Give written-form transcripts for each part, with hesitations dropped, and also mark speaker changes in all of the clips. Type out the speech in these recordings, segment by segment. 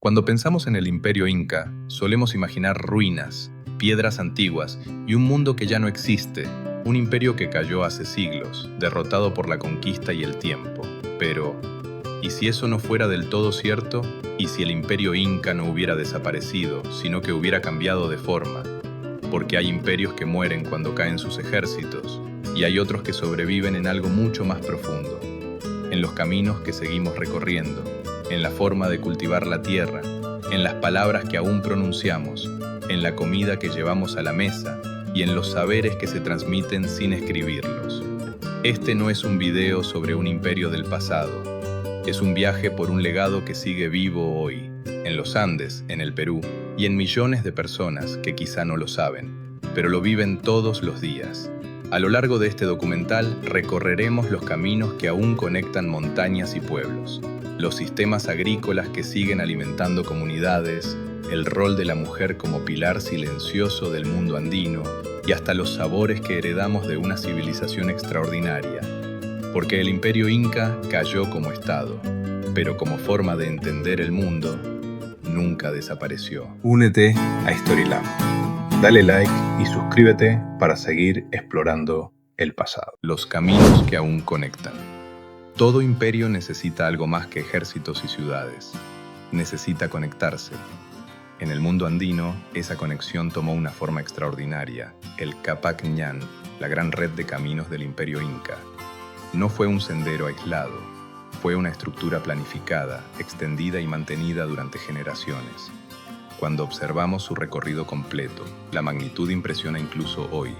Speaker 1: Cuando pensamos en el Imperio Inca, solemos imaginar ruinas, piedras antiguas y un mundo que ya no existe, un imperio que cayó hace siglos, derrotado por la conquista y el tiempo. Pero, ¿y si eso no fuera del todo cierto? ¿Y si el Imperio Inca no hubiera desaparecido, sino que hubiera cambiado de forma? Porque hay imperios que mueren cuando caen sus ejércitos, y hay otros que sobreviven en algo mucho más profundo, en los caminos que seguimos recorriendo, en la forma de cultivar la tierra, en las palabras que aún pronunciamos, en la comida que llevamos a la mesa y en los saberes que se transmiten sin escribirlos. Este no es un video sobre un imperio del pasado, es un viaje por un legado que sigue vivo hoy, en los Andes, en el Perú, y en millones de personas que quizá no lo saben, pero lo viven todos los días. A lo largo de este documental recorreremos los caminos que aún conectan montañas y pueblos, los sistemas agrícolas que siguen alimentando comunidades, el rol de la mujer como pilar silencioso del mundo andino y hasta los sabores que heredamos de una civilización extraordinaria. Porque el Imperio Inca cayó como Estado, pero como forma de entender el mundo, nunca desapareció. Únete a Storylab. Dale like y suscríbete para seguir explorando el pasado. Los caminos que aún conectan. Todo imperio necesita algo más que ejércitos y ciudades. Necesita conectarse. En el mundo andino, esa conexión tomó una forma extraordinaria, el Capac Ñan, la gran red de caminos del Imperio Inca. No fue un sendero aislado, fue una estructura planificada, extendida y mantenida durante generaciones. Cuando observamos su recorrido completo, la magnitud impresiona incluso hoy.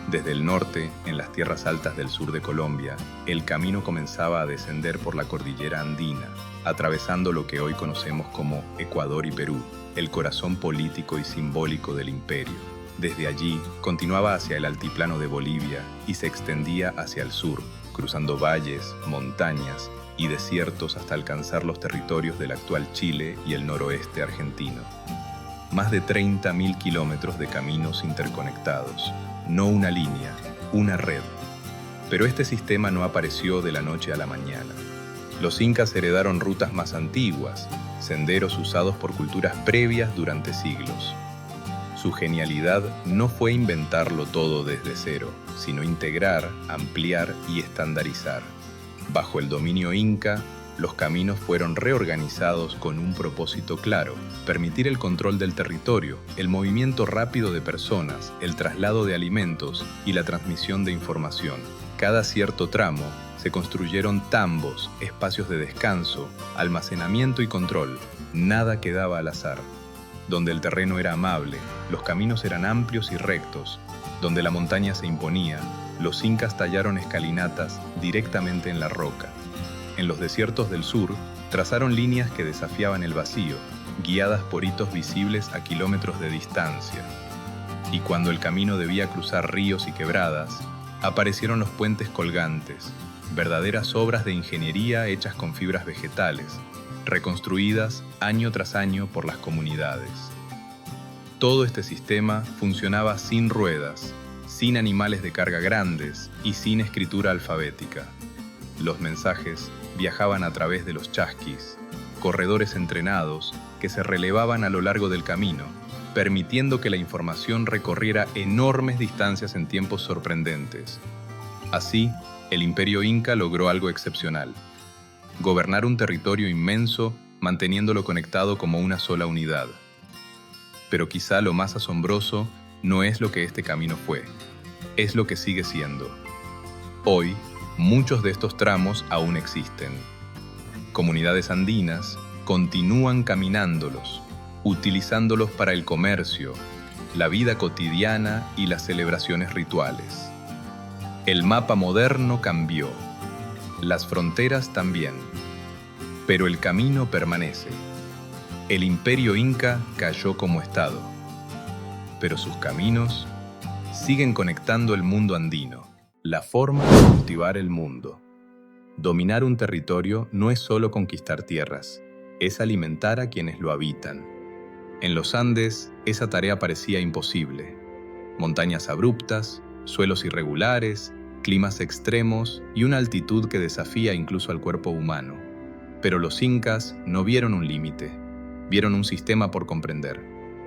Speaker 1: Desde el norte, en las tierras altas del sur de Colombia, el camino comenzaba a descender por la cordillera andina, atravesando lo que hoy conocemos como Ecuador y Perú, el corazón político y simbólico del imperio. Desde allí, continuaba hacia el altiplano de Bolivia y se extendía hacia el sur, cruzando valles, montañas y desiertos hasta alcanzar los territorios del actual Chile y el noroeste argentino. Más de 30.000 kilómetros de caminos interconectados, no una línea, una red. Pero este sistema no apareció de la noche a la mañana. Los incas heredaron rutas más antiguas, senderos usados por culturas previas durante siglos. Su genialidad no fue inventarlo todo desde cero, sino integrar, ampliar y estandarizar. Bajo el dominio inca, los caminos fueron reorganizados con un propósito claro: permitir el control del territorio, el movimiento rápido de personas, el traslado de alimentos y la transmisión de información. Cada cierto tramo se construyeron tambos, espacios de descanso, almacenamiento y control. Nada quedaba al azar. Donde el terreno era amable, los caminos eran amplios y rectos. Donde la montaña se imponía, los incas tallaron escalinatas directamente en la roca. En los desiertos del sur, trazaron líneas que desafiaban el vacío, guiadas por hitos visibles a kilómetros de distancia. Y cuando el camino debía cruzar ríos y quebradas, aparecieron los puentes colgantes, verdaderas obras de ingeniería hechas con fibras vegetales, reconstruidas año tras año por las comunidades. Todo este sistema funcionaba sin ruedas, sin animales de carga grandes y sin escritura alfabética. Los mensajes viajaban a través de los chasquis, corredores entrenados que se relevaban a lo largo del camino, permitiendo que la información recorriera enormes distancias en tiempos sorprendentes. Así, el Imperio Inca logró algo excepcional: gobernar un territorio inmenso, manteniéndolo conectado como una sola unidad. Pero quizá lo más asombroso no es lo que este camino fue, es lo que sigue siendo. Hoy, muchos de estos tramos aún existen. Comunidades andinas continúan caminándolos, utilizándolos para el comercio, la vida cotidiana y las celebraciones rituales. El mapa moderno cambió, las fronteras también, pero el camino permanece. El Imperio Inca cayó como Estado, pero sus caminos siguen conectando el mundo andino. La forma de cultivar el mundo. Dominar un territorio no es solo conquistar tierras, es alimentar a quienes lo habitan. En los Andes, esa tarea parecía imposible. Montañas abruptas, suelos irregulares, climas extremos y una altitud que desafía incluso al cuerpo humano. Pero los incas no vieron un límite. vieron un sistema por comprender.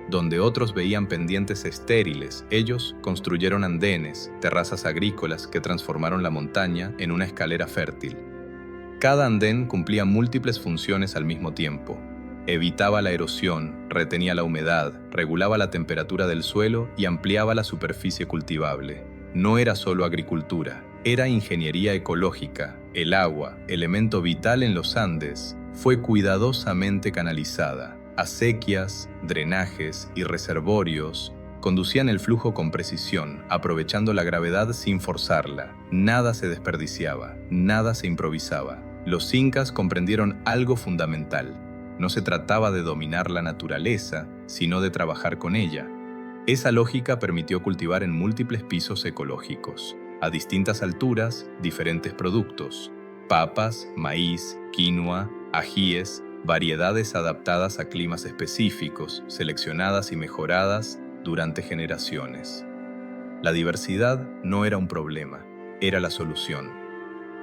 Speaker 1: Donde otros veían pendientes estériles, ellos construyeron andenes, terrazas agrícolas que transformaron la montaña en una escalera fértil. Cada andén cumplía múltiples funciones al mismo tiempo. Evitaba la erosión, retenía la humedad, regulaba la temperatura del suelo y ampliaba la superficie cultivable. No era solo agricultura, era ingeniería ecológica. El agua, elemento vital en los Andes, fue cuidadosamente canalizada. Acequias, drenajes y reservorios conducían el flujo con precisión, aprovechando la gravedad sin forzarla. Nada se desperdiciaba, nada se improvisaba. Los incas comprendieron algo fundamental. No se trataba de dominar la naturaleza, sino de trabajar con ella. Esa lógica permitió cultivar en múltiples pisos ecológicos. A distintas alturas, diferentes productos: papas, maíz, quinoa, ajíes, variedades adaptadas a climas específicos, seleccionadas y mejoradas durante generaciones. La diversidad no era un problema, era la solución.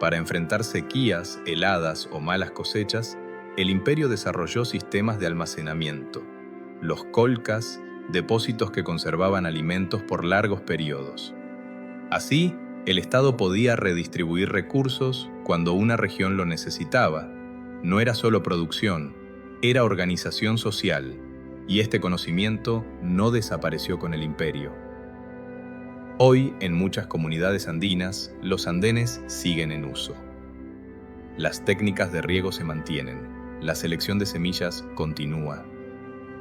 Speaker 1: Para enfrentar sequías, heladas o malas cosechas, el imperio desarrolló sistemas de almacenamiento. Los colcas, depósitos que conservaban alimentos por largos periodos. Así, el Estado podía redistribuir recursos cuando una región lo necesitaba. No era solo producción, era organización social, y este conocimiento no desapareció con el imperio. Hoy, en muchas comunidades andinas, los andenes siguen en uso. Las técnicas de riego se mantienen, la selección de semillas continúa.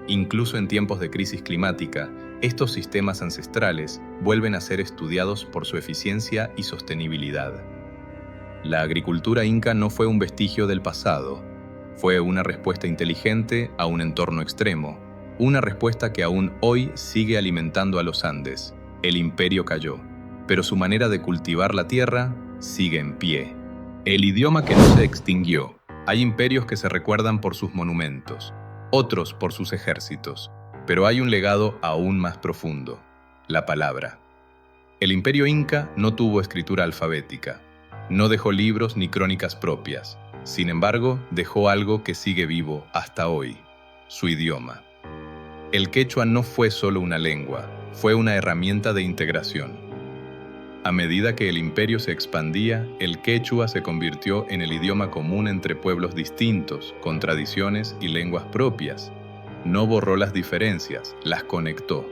Speaker 1: Incluso en tiempos de crisis climática, estos sistemas ancestrales vuelven a ser estudiados por su eficiencia y sostenibilidad. La agricultura inca no fue un vestigio del pasado, fue una respuesta inteligente a un entorno extremo, una respuesta que aún hoy sigue alimentando a los Andes. El imperio cayó, pero su manera de cultivar la tierra sigue en pie. El idioma que no se extinguió. Hay imperios que se recuerdan por sus monumentos, otros por sus ejércitos, pero hay un legado aún más profundo: la palabra. El imperio inca no tuvo escritura alfabética, no dejó libros ni crónicas propias. Sin embargo, dejó algo que sigue vivo hasta hoy: su idioma. El quechua no fue solo una lengua, fue una herramienta de integración. A medida que el imperio se expandía, el quechua se convirtió en el idioma común entre pueblos distintos, con tradiciones y lenguas propias. No borró las diferencias, las conectó.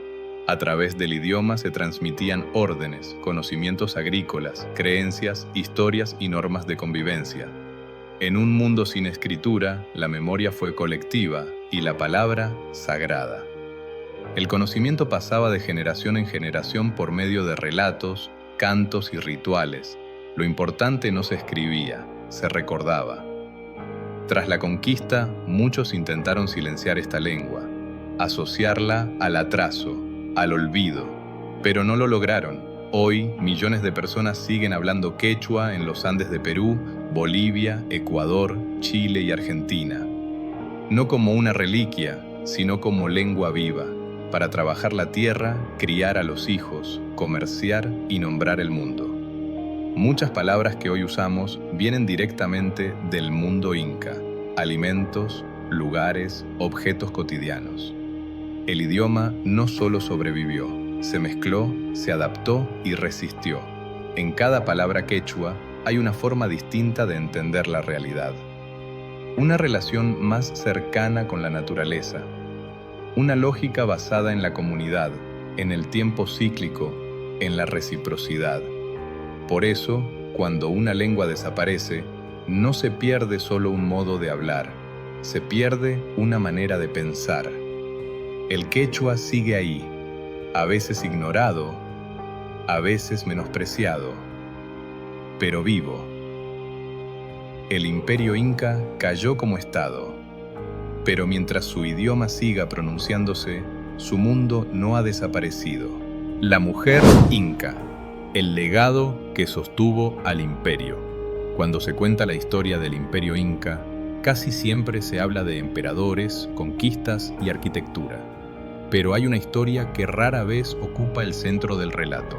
Speaker 1: A través del idioma se transmitían órdenes, conocimientos agrícolas, creencias, historias y normas de convivencia. En un mundo sin escritura, la memoria fue colectiva y la palabra sagrada. El conocimiento pasaba de generación en generación por medio de relatos, cantos y rituales. Lo importante no se escribía, se recordaba. Tras la conquista, muchos intentaron silenciar esta lengua, asociarla al atraso, al olvido, pero no lo lograron. Hoy, millones de personas siguen hablando quechua en los Andes de Perú, Bolivia, Ecuador, Chile y Argentina. No como una reliquia, sino como lengua viva, para trabajar la tierra, criar a los hijos, comerciar y nombrar el mundo. Muchas palabras que hoy usamos vienen directamente del mundo inca: alimentos, lugares, objetos cotidianos. El idioma no solo sobrevivió, se mezcló, se adaptó y resistió. En cada palabra quechua hay una forma distinta de entender la realidad. Una relación más cercana con la naturaleza. Una lógica basada en la comunidad, en el tiempo cíclico, en la reciprocidad. Por eso, cuando una lengua desaparece, no se pierde solo un modo de hablar, se pierde una manera de pensar. El quechua sigue ahí, a veces ignorado, a veces menospreciado, pero vivo. El imperio inca cayó como estado, pero mientras su idioma siga pronunciándose, su mundo no ha desaparecido. La mujer inca, el legado que sostuvo al imperio. Cuando se cuenta la historia del imperio inca, casi siempre se habla de emperadores, conquistas y arquitectura. Pero hay una historia que rara vez ocupa el centro del relato: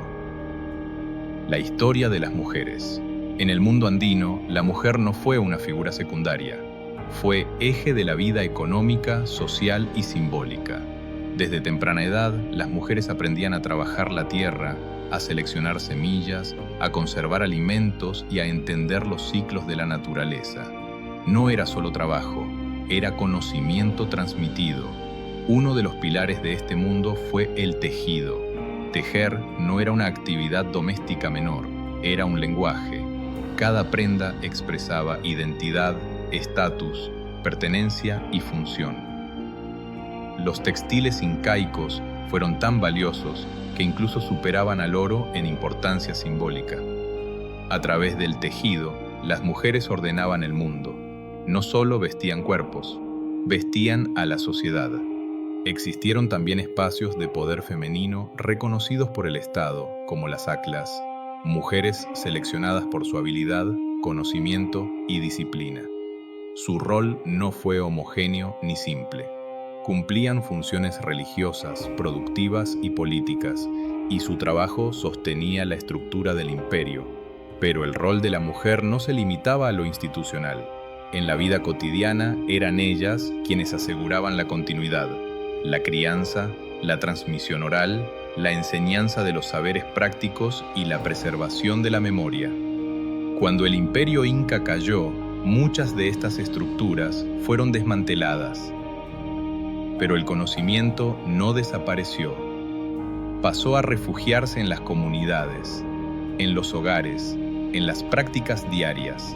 Speaker 1: la historia de las mujeres. En el mundo andino, la mujer no fue una figura secundaria, fue eje de la vida económica, social y simbólica. Desde temprana edad, las mujeres aprendían a trabajar la tierra, a seleccionar semillas, a conservar alimentos y a entender los ciclos de la naturaleza. No era solo trabajo, era conocimiento transmitido. Uno de los pilares de este mundo fue el tejido. Tejer no era una actividad doméstica menor, era un lenguaje. Cada prenda expresaba identidad, estatus, pertenencia y función. Los textiles incaicos fueron tan valiosos que incluso superaban al oro en importancia simbólica. A través del tejido, las mujeres ordenaban el mundo. No solo vestían cuerpos, vestían a la sociedad. Existieron también espacios de poder femenino reconocidos por el Estado, como las ACLAS, mujeres seleccionadas por su habilidad, conocimiento y disciplina. Su rol no fue homogéneo ni simple. Cumplían funciones religiosas, productivas y políticas, y su trabajo sostenía la estructura del imperio. Pero el rol de la mujer no se limitaba a lo institucional. En la vida cotidiana eran ellas quienes aseguraban la continuidad, la crianza, la transmisión oral, la enseñanza de los saberes prácticos y la preservación de la memoria. Cuando el imperio inca cayó, muchas de estas estructuras fueron desmanteladas. Pero el conocimiento no desapareció. Pasó a refugiarse en las comunidades, en los hogares, en las prácticas diarias.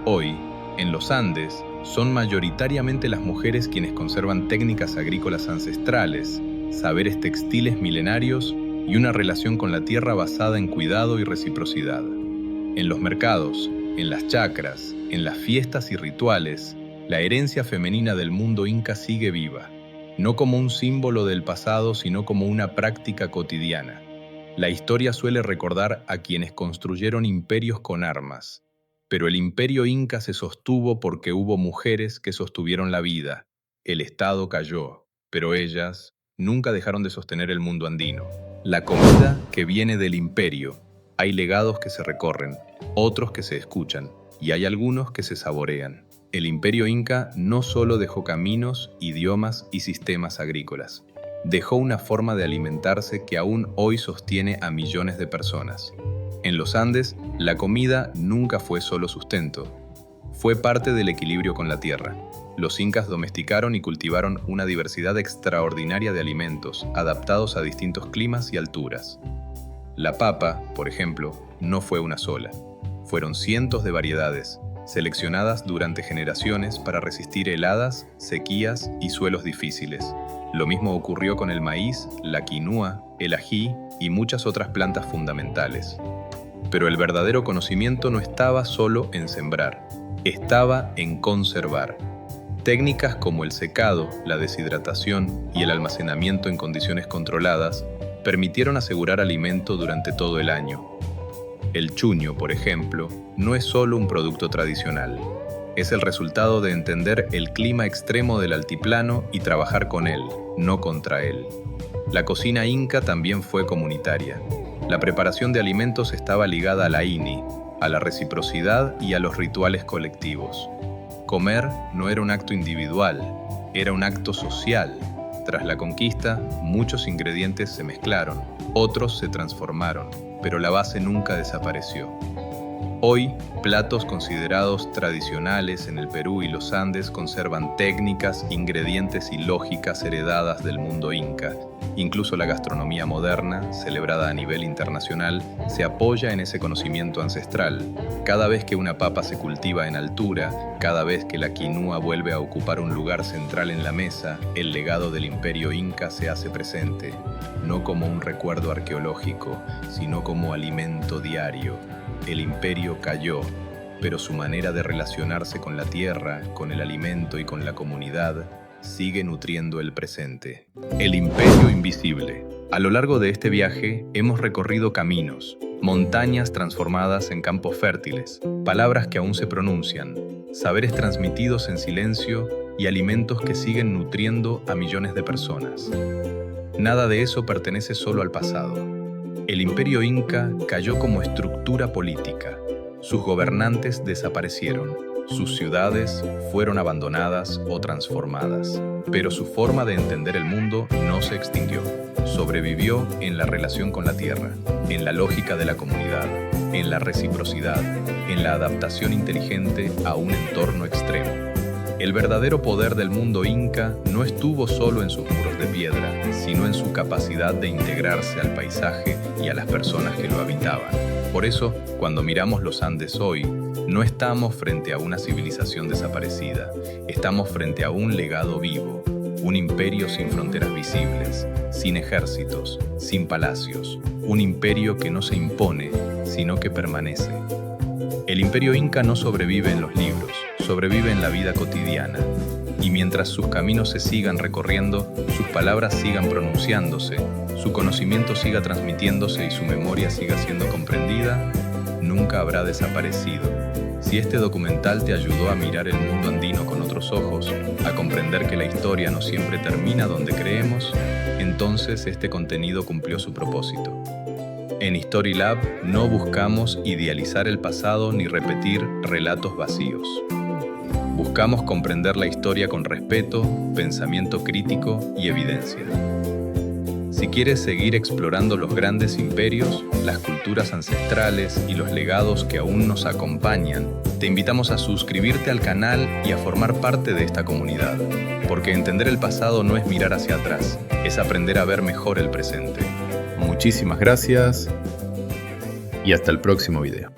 Speaker 1: Hoy, en los Andes, son mayoritariamente las mujeres quienes conservan técnicas agrícolas ancestrales, saberes textiles milenarios y una relación con la tierra basada en cuidado y reciprocidad. En los mercados, en las chacras, en las fiestas y rituales, la herencia femenina del mundo inca sigue viva, no como un símbolo del pasado, sino como una práctica cotidiana. La historia suele recordar a quienes construyeron imperios con armas, pero el imperio inca se sostuvo porque hubo mujeres que sostuvieron la vida. El Estado cayó, pero ellas nunca dejaron de sostener el mundo andino. La comida que viene del imperio. Hay legados que se recorren, otros que se escuchan, y hay algunos que se saborean. El imperio inca no solo dejó caminos, idiomas y sistemas agrícolas. Dejó una forma de alimentarse que aún hoy sostiene a millones de personas. En los Andes, la comida nunca fue solo sustento. Fue parte del equilibrio con la tierra. Los incas domesticaron y cultivaron una diversidad extraordinaria de alimentos, adaptados a distintos climas y alturas. La papa, por ejemplo, no fue una sola. Fueron cientos de variedades, seleccionadas durante generaciones para resistir heladas, sequías y suelos difíciles. Lo mismo ocurrió con el maíz, la quinua, el ají y muchas otras plantas fundamentales. Pero el verdadero conocimiento no estaba solo en sembrar, estaba en conservar. Técnicas como el secado, la deshidratación y el almacenamiento en condiciones controladas permitieron asegurar alimento durante todo el año. El chuño, por ejemplo, no es solo un producto tradicional. Es el resultado de entender el clima extremo del altiplano y trabajar con él, no contra él. La cocina inca también fue comunitaria. La preparación de alimentos estaba ligada a la ini, a la reciprocidad y a los rituales colectivos. Comer no era un acto individual, era un acto social. Tras la conquista, muchos ingredientes se mezclaron, otros se transformaron, pero la base nunca desapareció. Hoy, platos considerados tradicionales en el Perú y los Andes conservan técnicas, ingredientes y lógicas heredadas del mundo inca. Incluso la gastronomía moderna, celebrada a nivel internacional, se apoya en ese conocimiento ancestral. Cada vez que una papa se cultiva en altura, cada vez que la quinua vuelve a ocupar un lugar central en la mesa, el legado del imperio inca se hace presente, no como un recuerdo arqueológico, sino como alimento diario. El imperio cayó, pero su manera de relacionarse con la tierra, con el alimento y con la comunidad sigue nutriendo el presente. El imperio invisible. A lo largo de este viaje hemos recorrido caminos, montañas transformadas en campos fértiles, palabras que aún se pronuncian, saberes transmitidos en silencio y alimentos que siguen nutriendo a millones de personas. Nada de eso pertenece solo al pasado. El imperio inca cayó como estructura política. Sus gobernantes desaparecieron, Sus ciudades fueron abandonadas o transformadas, pero su forma de entender el mundo no se extinguió. Sobrevivió en la relación con la tierra, en la lógica de la comunidad, en la reciprocidad, en la adaptación inteligente a un entorno extremo. El verdadero poder del mundo inca no estuvo solo en sus muros de piedra, sino en su capacidad de integrarse al paisaje y a las personas que lo habitaban. Por eso, cuando miramos los Andes hoy, no estamos frente a una civilización desaparecida, estamos frente a un legado vivo, un imperio sin fronteras visibles, sin ejércitos, sin palacios, un imperio que no se impone, sino que permanece. El imperio inca no sobrevive en los libros, sobrevive en la vida cotidiana. Y mientras sus caminos se sigan recorriendo, sus palabras sigan pronunciándose, su conocimiento siga transmitiéndose y su memoria siga siendo comprendida, nunca habrá desaparecido. Si este documental te ayudó a mirar el mundo andino con otros ojos, a comprender que la historia no siempre termina donde creemos, entonces este contenido cumplió su propósito. En Storylab no buscamos idealizar el pasado ni repetir relatos vacíos. Buscamos comprender la historia con respeto, pensamiento crítico y evidencia. Si quieres seguir explorando los grandes imperios, las culturas ancestrales y los legados que aún nos acompañan, te invitamos a suscribirte al canal y a formar parte de esta comunidad, porque entender el pasado no es mirar hacia atrás, es aprender a ver mejor el presente. Muchísimas gracias y hasta el próximo video.